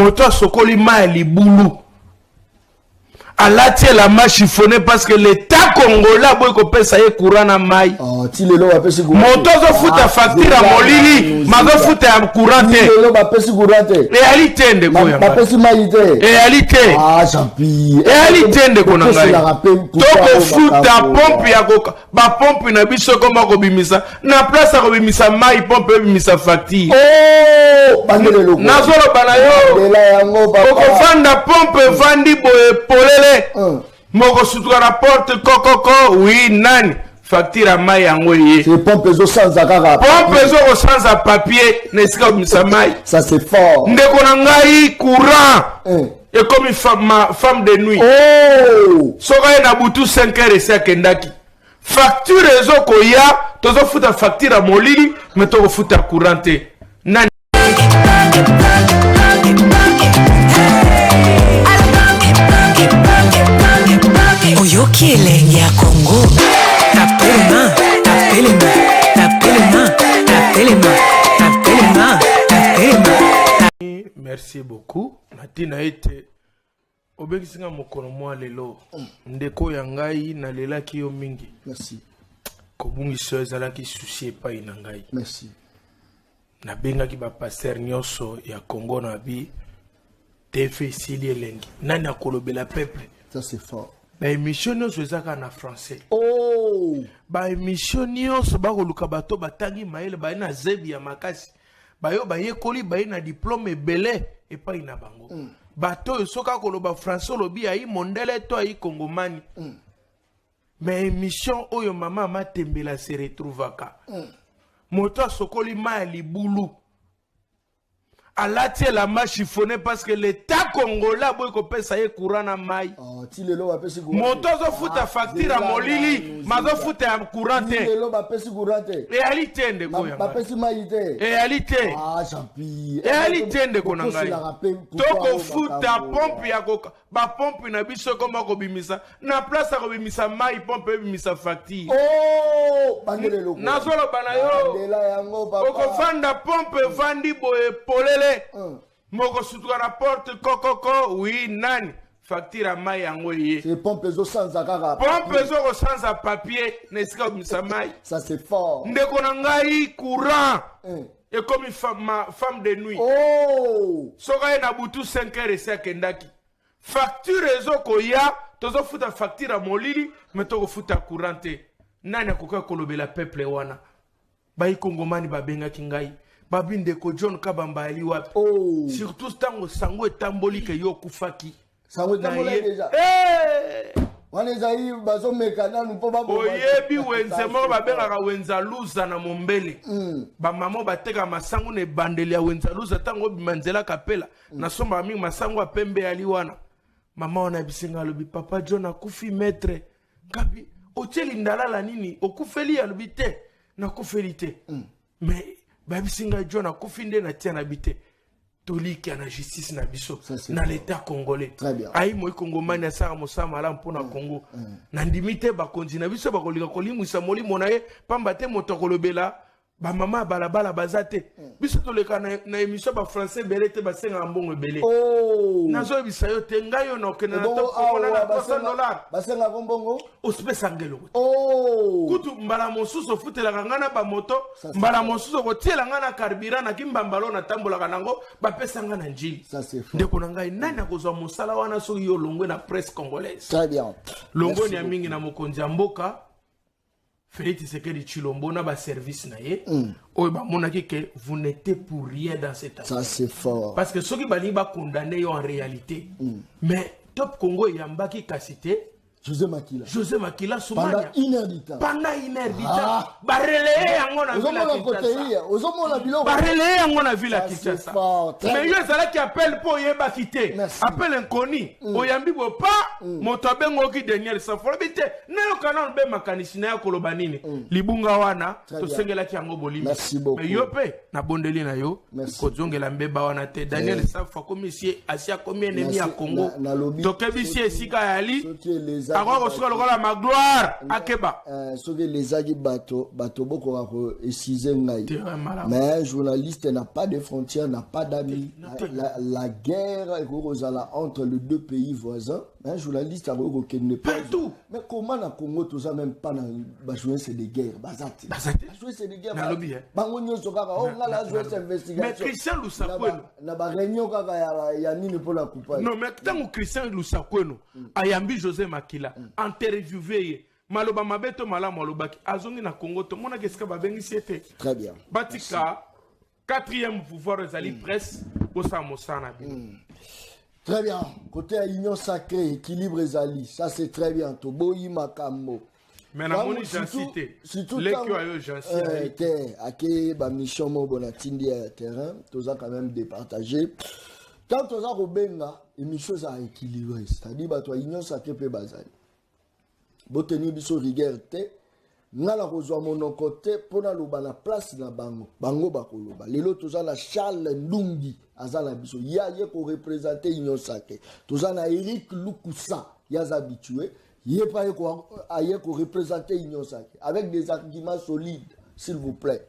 moto sokoli ma libulu alati la ma chiffonné parce que l'état congolais boy ko pesa ye courant na mai ti lelo ba pesi courant moto zo futa facture à molili mazo futa ya courant te lelo ba pesi courant te réalité ndeko ya ba pesi mai te réalité champi réalité ndeko na ngai toko futa pompe ya koka ba pompe na biso koma ko bimisa na place ko bimisa mai pompe bimisa facture bandele loko nazolo bana yo lela yango papa ko fanda pompe vandi boye polele moko sutuka na porte kokoko oui nani facture à mai yango ye c'est pompe zo sans akaka pompe zo sans papier nesika bimisa mai ça c'est fort ndeko na ngai courant et comme femme de nuit soka na butu 5 heures esi akendaki facture ezo koya tozo futa facture à molili mais toko futa courant te nani Oyoki elenge ya Congo tapelema tapelema tapelema tapelema tapelema tapelema. Merci beaucoup natina ete obekisinga mokolo mwa lelo ndeko ya ngai nalelaki yo mingi. Merci. Kobungisa ezalaki souci epai na ngai. Merci. Nabengaki ba pasteur nyonso ya Congo na bi tefe sili elengi nani akolobela peuple. Ça c'est fort. Ba émission nyonso ezaka na français. Ba émission nyonso bakoluka bato batangi maele ba na zebi ya makasi. Bayo bayekoli ba na diplôme ebele epai na bango. Bato soka koloba français lobi ayi mondele to ayi kongomani. Mais émission oyo mama matembela se retrouvaka. Moto sokoli ma libulu alati la ma chiffonné parce que l'état congolais boy ko pesa ye courant na mai ti lelo ba pesi courant moto zo futa facture à molili mazo futa ya courant te lelo ba pesi courant te réalité ndeko ya ba pesi mai te réalité champi réalité ndeko na ngai toko futa pompe ya koka ba pompe na biso koma ko bimisa na place ko bimisa mai pompe bimisa facture bandele loko nazolo bana yo lela yango papa ko fanda pompe vandi boye polele moko sutuka na porte kokoko oui nani facture à mai yango ye c'est pompe zo sans akaka pompe zo sans papier nesika bimisa mai ça c'est fort ndeko na ngai courant et comme femme de nuit soka na butu 5 heures esi akendaki facture ezo koya tozo futa facture à molili mais toko futa courant te nani akoka kolobela peuple wana bayi kongomani babengaki ngai babinde ko John Kabamba ali wapi surtout tango sango etamboli ke yo kufaki sango etamboli deja wana ezali bazo meka nanu po babo oyebi wenze mo babengaka wenza luza na mombele ba mama bateka masango ne bandeli ya wenza luza tango bimanzela kapela na somba mingi masango apembe ali wana mama wana bisinga lobi papa John akufi maître kabi oteli ndalala nini okufeli alobi te na kufeli te mais babisinga John akufi nde na tia na bite toliki na justice na biso na l'état congolais ayi moi kongomani asaka mosama ala mpona Congo na ndimite bakonzi na biso bakolika kolimwisa molimo na ye pamba te moto kolobela ba mama balabala bazate biso toleka na émission ba français belé te basenga mbongo belé nazo bisa yo te ngayo na okena na top kona na $300 basenga mbongo ospesa ngelo kutu mbala mosusu futela ngana ba moto mbala mosusu kotiela ngana carburant na kimbambalo na tambola kanango ba pesa ngana njili ndeko na ngai nani akozwa mosala wana so yo longwe na presse congolaise très bien longwe ni mingi na mokonzi ya mboka Félix Tshisekedi Tshilombo na ba service na ye oyo ba monaki que vous n'êtes pour rien dans cette affaire. Ça c'est fort Parce que ceux qui bali ba condamner yo en réalité mais top Congo yambaki kasité José Makila Soumania pendant 1 heure du temps bareleye yango na villa Kinshasa mais yo ezalaki appel po yeba kité appel inconnu oyambi bo pa moto abengo ki dernière safora bite nayo kana be makanisi na ya koloba nini libunga wana to sengelaki yango bolimi mais yo pe na bondeli na yo ko zongela mbeba wana te Daniel Safa komisie asia komi ennemi ya Congo to kebisi esika yali Ako kosuka lokola ma gloire akeba. Soki les agi bato boko ko esize ngai. Mais un journaliste n'a pas de frontières, n'a pas d'amis. La guerre est entre les deux pays voisins. Un journaliste a ne pas tout. Mais comment na Congo tout ça même pas dans jouer c'est des guerres bazati. Jouer c'est des guerres. Bangonyo sokaka on a la jouer cette investigation. Mais Christian Lusakweno na ba réunion kaka ya nini pour la couper. Non mais tant Christian Lusakweno ayambi José Makila interviewé maloba mabeto malamu alobaki azongi na Congo to mona keska ba bengi siete. Très bien. Batika 4e pouvoir ezali presse au Samosana. Très bien. Côté union sacrée, équilibre ezali, ça c'est très bien. Toboyi makambo. Mais na moni jancité. Lekyo ayo jancité. Ake ba mission mo bonatindi à terrain, toza quand même départager. Quand toza robenga, émission ça équilibré, c'est-à-dire ba toi union sacrée pe bazali. Boteni biso rigueur te. Nala kozwa mon côté pour na loba na place na bango bakoloba lelo toza na Charles Ndungi azala biso ya ye ko représenter union sacrée toza na Eric Lukusa ya habitué ye pa ye ko représenter union sacrée avec des arguments solides s'il vous plaît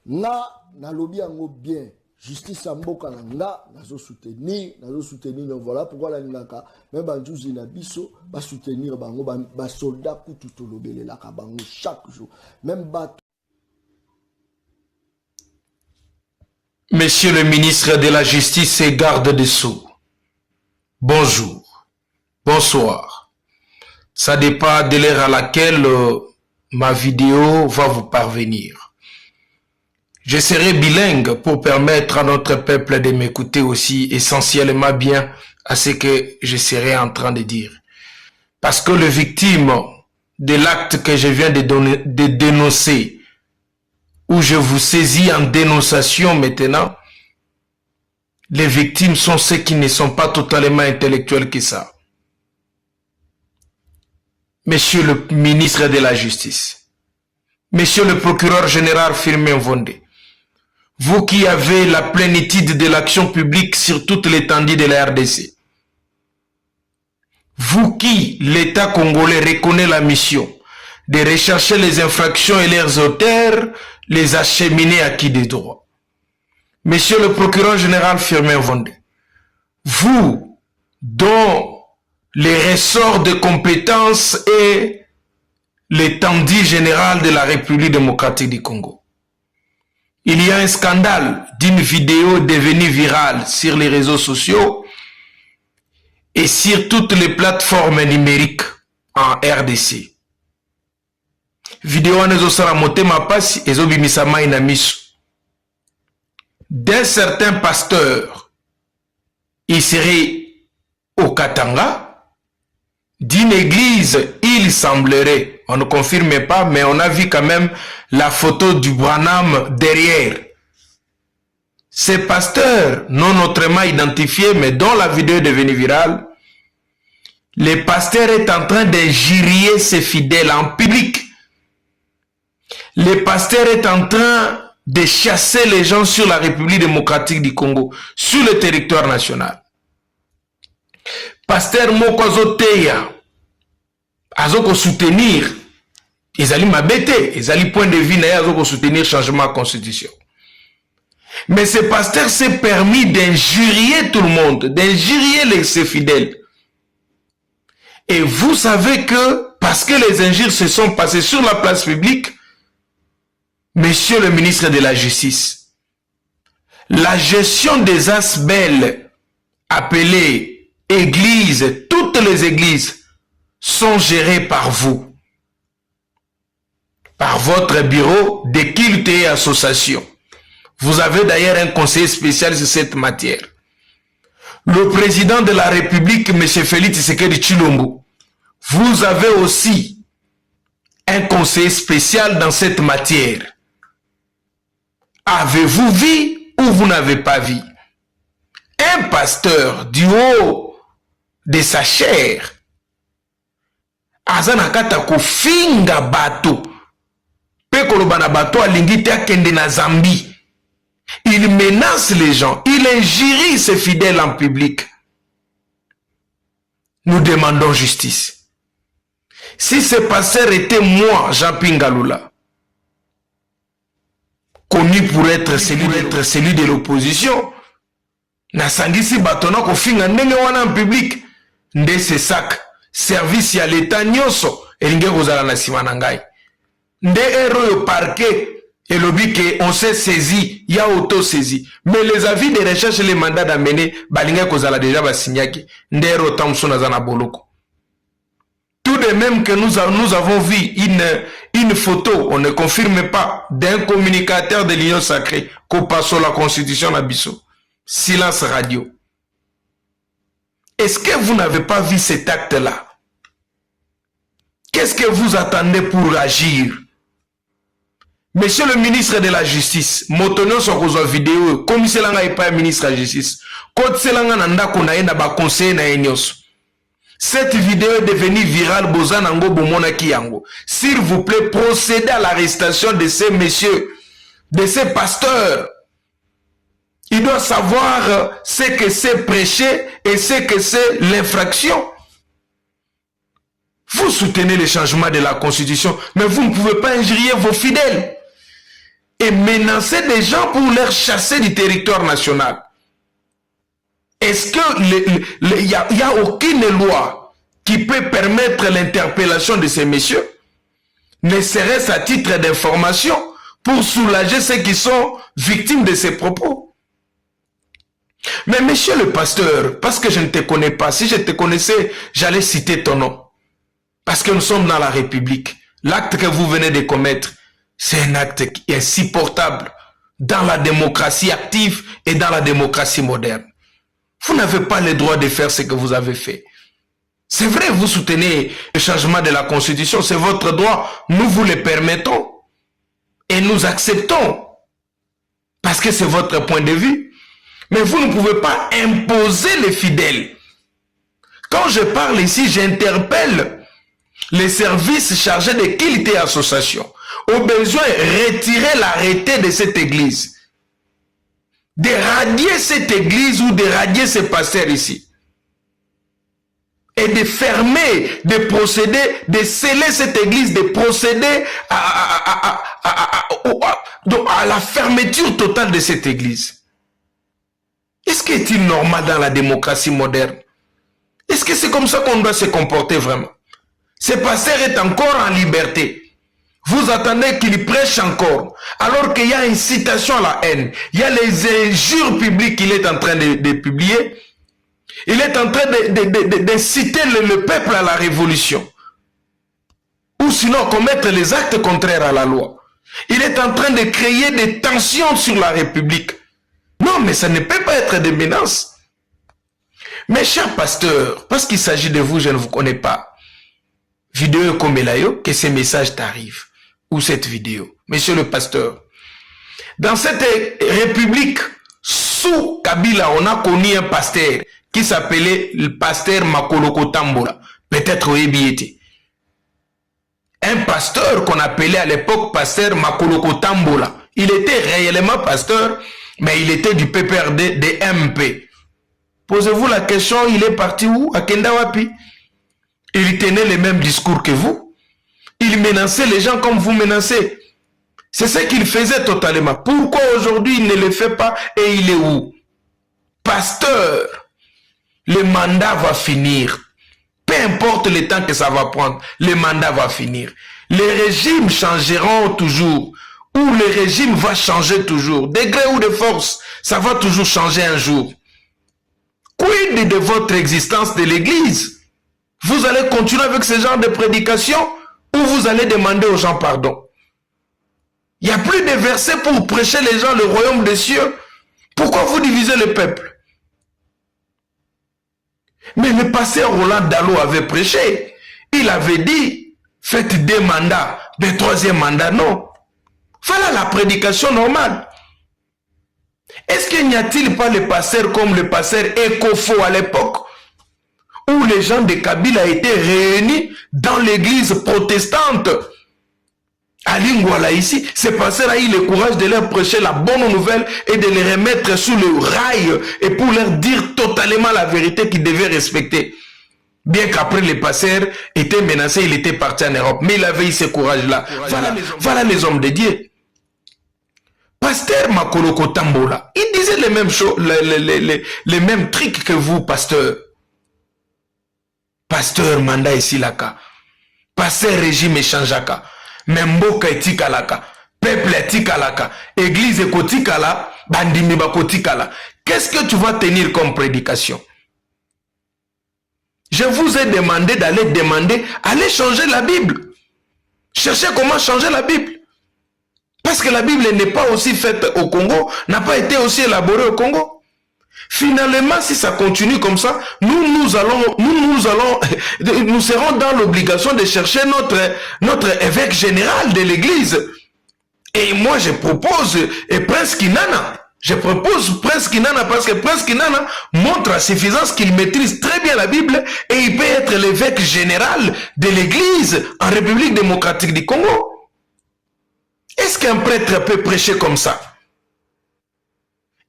na lobi yango bien justice amboka nga nazo soutenir donc voilà pourquoi la ngaka même banjuzi na biso ba soutenir bango ba soldat kutu tolobele la bango chaque jour même bato. Monsieur le ministre de la Justice et garde des Sceaux, bonjour, bonsoir. Ça dépend de l'heure à laquelle ma vidéo va vous parvenir. Je serai bilingue pour permettre à notre peuple de m'écouter aussi essentiellement bien à ce que je serai en train de dire. Parce que les victimes de l'acte que je viens de dénoncer, où je vous saisis en dénonciation maintenant, les victimes sont ceux qui ne sont pas totalement intellectuels que ça. Monsieur le ministre de la Justice, Monsieur le procureur général Firmin Vondé, vous qui avez la plénitude de l'action publique sur toute l'étendue de la RDC, vous qui, l'État congolais, reconnaît la mission de rechercher les infractions et leurs auteurs, les acheminer à qui des droits. Monsieur le procureur général Firmin Vondé, vous, dont les ressorts de compétences et l'étendue générale de la République démocratique du Congo, il y a un scandale d'une vidéo devenue virale sur les réseaux sociaux et sur toutes les plateformes numériques en RDC. Vidéo nezosala motema pasi ezobimisa mai na miso d'un certain pasteur. Il serait au Katanga, d'une église, il semblerait, on ne confirme pas, mais on a vu quand même la photo du Branham derrière. Ce pasteur, non autrement identifié, mais dont la vidéo est devenue virale, le pasteur est en train d'injurier ses fidèles en public. Le pasteur est en train de chasser les gens sur la République démocratique du Congo, sur le territoire national. Pasteur Moko Azoteya, Azoko soutenir, ils allaient m'abêter, ils allaient point de vue, Azoko soutenir changement de constitution. Mais ce pasteur s'est permis d'injurier tout le monde, d'injurier ses fidèles. Et vous savez que, parce que les injures se sont passées sur la place publique, Monsieur le ministre de la Justice, la gestion des asbelles appelées églises, toutes les églises sont gérées par vous, par votre bureau de culte et association. Vous avez d'ailleurs un conseiller spécial sur cette matière. Le président de la République, M. Félix Tshisekedi Tshilombo, vous avez aussi un conseiller spécial dans cette matière. Avez-vous vu ou vous n'avez pas vu? Un pasteur du haut de sa chair, azanakata kofinga bato, pe kolobana bato alingite akende na Zambie. Il menace les gens, il injurie ses fidèles en public. Nous demandons justice. Si ce pasteur était moi, Jean Pingalula, connu pour être celui de l'opposition, nasangisi batona kofinga ndenge wana en public, nde se sac service ya l'État nyonso elinge kozala na sima na ngai. Nde ero yo parquet et lobby que on s'est saisi, il y a auto-saisi. Mais les avis de recherche et les mandats d'amener, balinga kozala déjà basignaki. Nde ero tamso na zana boloko. Tout de même que nous avons vu une photo, on ne confirme pas, d'un communicateur de l'Union sacrée, qu'on passe sur la Constitution d'Abisso. Silence radio. Est-ce que vous n'avez pas vu cet acte-là? Qu'est-ce que vous attendez pour agir? Monsieur le ministre de la Justice, motonyo sokozwa vidéo, comme c'est l'anga pas ministre de la Justice, quand c'est l'anga nanda konaye na ba conseil na enyos. Cette vidéo est devenue virale, bozanango bomonaki yango. S'il vous plaît, procédez à l'arrestation de ces messieurs, de ces pasteurs. Il doit savoir ce que c'est prêcher et ce que c'est l'infraction. Vous soutenez le changement de la Constitution, mais vous ne pouvez pas injurier vos fidèles et menacer des gens pour les chasser du territoire national. Est-ce qu'il n'y a aucune loi qui peut permettre l'interpellation de ces messieurs? Ne serait-ce à titre d'information pour soulager ceux qui sont victimes de ces propos? Mais monsieur le pasteur, parce que je ne te connais pas, si je te connaissais, j'allais citer ton nom. Parce que nous sommes dans la République. L'acte que vous venez de commettre, c'est un acte qui est insupportable dans la démocratie active et dans la démocratie moderne. Vous n'avez pas le droit de faire ce que vous avez fait. C'est vrai, vous soutenez le changement de la Constitution, c'est votre droit, nous vous le permettons. Et nous acceptons. Parce que c'est votre point de vue. Mais vous ne pouvez pas imposer les fidèles. Quand je parle ici, j'interpelle les services chargés de culte et association. Au besoin, retirer l'arrêté de cette église. De radier cette église ou de radier ces pasteurs ici. Et de fermer, de procéder, de sceller cette église, de procéder à la fermeture totale de cette église. Est-ce qu'il est normal dans la démocratie moderne? Est-ce que c'est comme ça qu'on doit se comporter vraiment? Ce pasteur est encore en liberté. Vous attendez qu'il prêche encore, alors qu'il y a incitation à la haine. Il y a les injures publiques qu'il est en train de publier. Il est en train d'inciter le peuple à la révolution. Ou sinon commettre les actes contraires à la loi. Il est en train de créer des tensions sur la République. Non, mais ça ne peut pas être des menaces. Mes chers pasteurs, parce qu'il s'agit de vous, je ne vous connais pas. Vidéo comme Elayo, que ces messages t'arrivent. Ou cette vidéo. Monsieur le pasteur, dans cette république, sous Kabila, on a connu un pasteur qui s'appelait le pasteur Makoloko Tambola. Peut-être au Ebiété. Un pasteur qu'on appelait à l'époque pasteur Makoloko Tambola. Il était réellement pasteur, mais il était du PPRD, des MP. Posez-vous la question, il est parti où? À Kendawapi. Il tenait le même discours que vous. Il menaçait les gens comme vous menacez. C'est ce qu'il faisait totalement. Pourquoi aujourd'hui il ne le fait pas et il est où? Pasteur, le mandat va finir. Peu importe le temps que ça va prendre, le mandat va finir. Les régimes changeront toujours. Ou le régime va changer toujours. Degré ou de force, ça va toujours changer un jour. Quid de votre existence de l'église? Vous allez continuer avec ce genre de prédication ou vous allez demander aux gens pardon? Il n'y a plus de versets pour prêcher les gens le royaume des cieux. Pourquoi vous divisez le peuple? Mais le pasteur Roland Dalo avait prêché. Il avait dit, faites 2 mandats, le 3e mandat, non. Voilà la prédication normale. Est-ce qu'il n'y a-t-il pas les pasteurs comme le pasteur Ekofo à l'époque, où les gens de Kabila étaient réunis dans l'église protestante à Lingwala ici? Ces pasteurs a eu le courage de leur prêcher la bonne nouvelle et de les remettre sous le rail et pour leur dire totalement la vérité qu'ils devaient respecter. Bien qu'après les pasteurs étaient menacés, il était parti en Europe. Mais il avait eu ce courage-là. Voilà les hommes de Dieu. Pasteur Makoloko Tambola, il disait les mêmes choses, les mêmes trucs que vous, pasteur. Pasteur Manda Esilaka. Pasteur Régime Echangeaka. Memboka Etikalaka. Peuple Etikalaka. Église Ekotikala. Bandimi Bakotikala. Qu'est-ce que tu vas tenir comme prédication? Je vous ai demandé d'aller allez changer la Bible. Cherchez comment changer la Bible. Parce que la Bible n'est pas aussi faite au Congo, n'a pas été aussi élaborée au Congo. Finalement, si ça continue comme ça, nous serons dans l'obligation de chercher notre évêque général de l'Église. Et moi, je propose Prince Kinana. Je propose Prince Kinana parce que Prince Kinana montre à suffisance qu'il maîtrise très bien la Bible et il peut être l'évêque général de l'Église en République démocratique du Congo. Est-ce qu'un prêtre peut prêcher comme ça?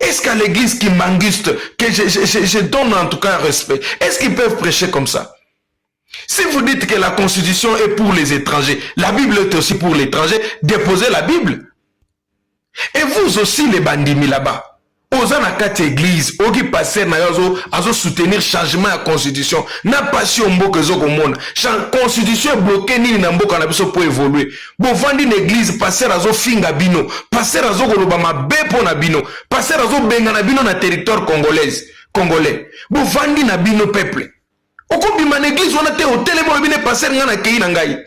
Est-ce qu'à l'église qui m'anguste, que je donne en tout cas un respect, est-ce qu'ils peuvent prêcher comme ça? Si vous dites que la constitution est pour les étrangers, la Bible est aussi pour l'étranger, déposez la Bible. Et vous aussi les bandimi là-bas, aux anakati église, ogi passer na yozo, azo soutenir changement à constitution, n'a pas si on mboka zoko monde, constitution est bloquée ni na mboka na biso pour évoluer. Bon vandi une église, passer azo finga bino, passer azo koloba mabe po na bino, passer azo benga na bino na territoire congolais. Bon vandi na bino peuple. Oko bima na église wana te hôtel mo bine passer nga na kei na ngai.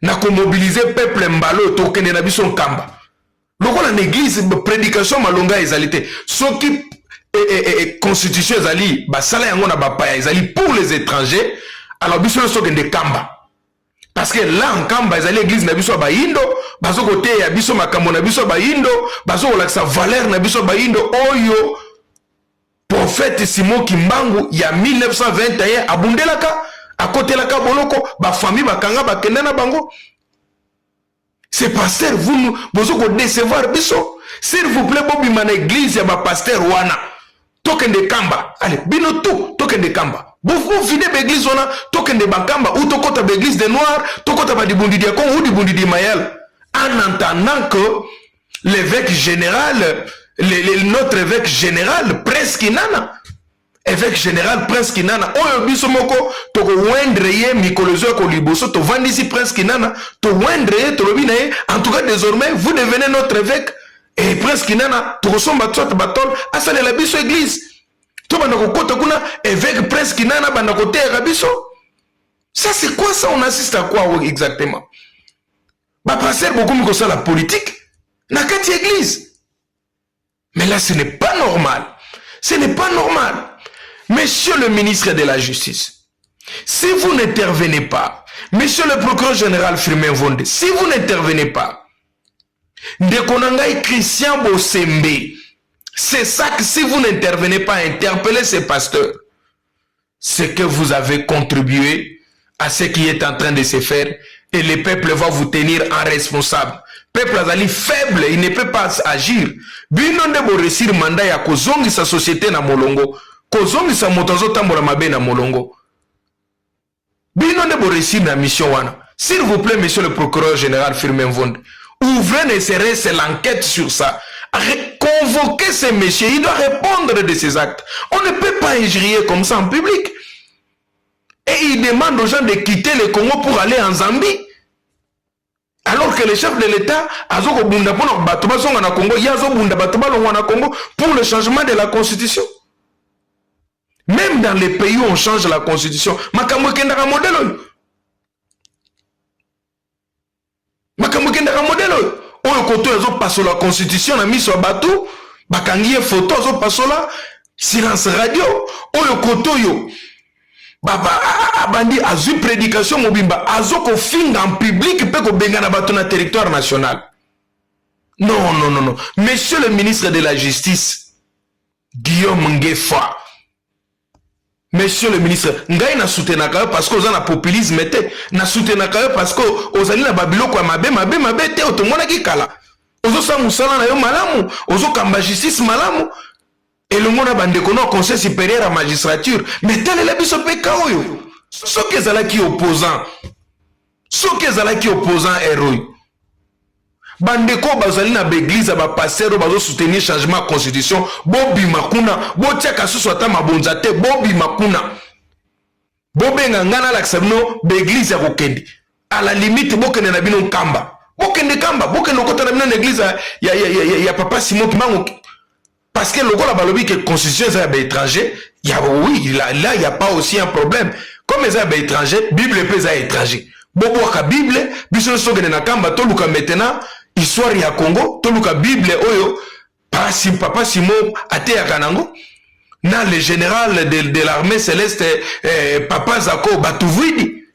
Na ko mobiliser peuple mbalo to kende na biso nkamba. Lokola l'église prédication malonga ezalité ce qui constitution ezali basala yango na bapaya ezali pour les étrangers alors biso so kende kamba parce que là en kamba ezali église na biso ba indo bazo côté ya biso makambo na biso ba indo bazo kolakisa valeur na biso ba indo oyo prophète Simon Kimbangu ya 1921 abundelaka akotelaka boloko ba famille bakanga bakenda na bango. C'est pasteur, vous décevoir biso. S'il vous plaît, Bobi man église, y'a pasteur wana. Token de kamba. Allez, bino tout, token de kamba. Vous videz l'église wana, token de bankamba, ou tokota l'église des noirs, tokota ba di bundi diakon, ou di bundi di mayel. En entendant que l'évêque général, notre évêque général, Prince Kinana, évêque général Prince Kinana, oyo biso moko toko wendre ye mikolozo ko liboso to vandisi Prince Kinana to wendre ye to lobina ye. En tout cas désormais vous devenez notre évêque et Prince Kinana to somba tsot batol asale la biso église to banda ko kota kuna évêque Prince Kinana banda ko terra biso. Ça c'est quoi ça? On assiste à quoi exactement? Ba passer beaucoup miko ça la politique na kati église. Mais là ce n'est pas normal. Ce n'est pas normal. Monsieur le ministre de la Justice, si vous n'intervenez pas, monsieur le procureur général Firmin Vonde, si vous n'intervenez pas, Ndekonangai Christian Bosembe, c'est ça que si vous n'intervenez pas, interpellez ces pasteurs, c'est que vous avez contribué à ce qui est en train de se faire et le peuple va vous tenir en responsable. Peuple azali faible, il ne peut pas agir. Binonde bo resir mandat ya kozongi sa société na molongo. Kozongi sa motozo tambola mabe na molongo. Binonde bo resir na mission wana. S'il vous plaît, monsieur le procureur général Firmin Vonde, ouvrez ne serait-ce l'enquête sur ça. Convoquez ces messieurs, il doit répondre de ses actes. On ne peut pas injurier comme ça en public. Et il demande aux gens de quitter le Congo pour aller en Zambie. Alors que le chef de l'État pour le changement de la constitution. Même dans les pays où on change la constitution, makambo kendaka modèle. Makambo kendaka modèle. Oyo koto ezo passo la constitution na miso bato, bakangiye photo ezo passo la silence radio. Oyo koto yo Baba bandi azu prédication mobimba azoko finga en public pe ko benga na bato na territoire national. Non, non, non, non. Monsieur le ministre de la Justice, Guillaume Ngefa. Monsieur le ministre, ngai na soutenaka parce que ozana populisme te, na soutenaka parce que ozali na babilo kwa mabe te otomona ki kala. Ozo sa musala na yo malamu, ozo kamba justice malamu. Et le monde a bandé au conseil supérieur à magistrature. Mais tel est la biso peka oyo. Ce qui est là qui opposant. Ce qui est là qui opposant héros. Bandeko bazali na l'église ba pasteur bazo soutenir changement de constitution. Bobi makuna, bo tiaka susu ata mabonzate, bobi makuna. Bobenga ngana l'aksabno l'église ya kokende. À la limite bokende na bino kamba. Bokende kamba, bokende kota na bino l'église ya papa Simon Kimango. Parce que le gars balobi que constitution est étranger, il y a oui, là il y a pas aussi un problème. Comme les étrangers, étranger, Bible est étranger. Bobo ka Bible, biso so gene na kamba to luka maintenant histoire ya Congo, to luka Bible oyo papa Simon ate ya kanango. Na le général de l'armée céleste papa Zako Batuvidi.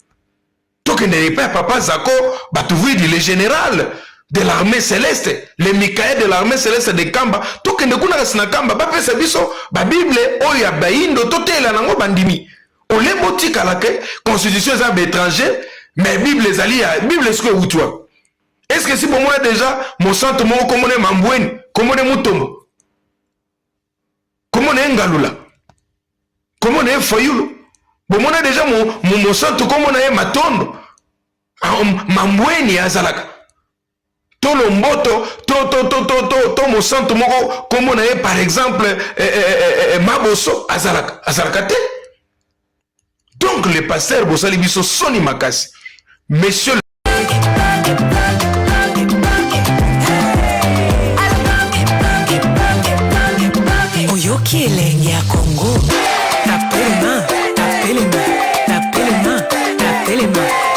To que n'est pas papa Zako Batuvidi le général de l'armée céleste, les Mikaël de l'armée céleste de Kamba, tout que ne connaissent na Kamba, ba pesa biso, ba Bible, oya ba indo, tote la nango bandimi. On les motique à la constitution des étrangers, mais Bible les alliés, Bible est ce que vous tuez. Est-ce que si pour moi déjà, mon centre, mon comme on est Mambouine, comme on est Moutombo, comme on est Ngalula, comme on est Foyoulou, pour moi déjà mon centre, comme on est Matondo, Mambouine, Azalaka. Tout le moto, tout mon centre, comme on a par exemple Maboso, Azalakate. Donc les pasteurs, Bossali Biso, Soni Makasi. Messieurs, Oyoki elengi ya Congo. Tapelema, tapelema, tapelema, tapelema.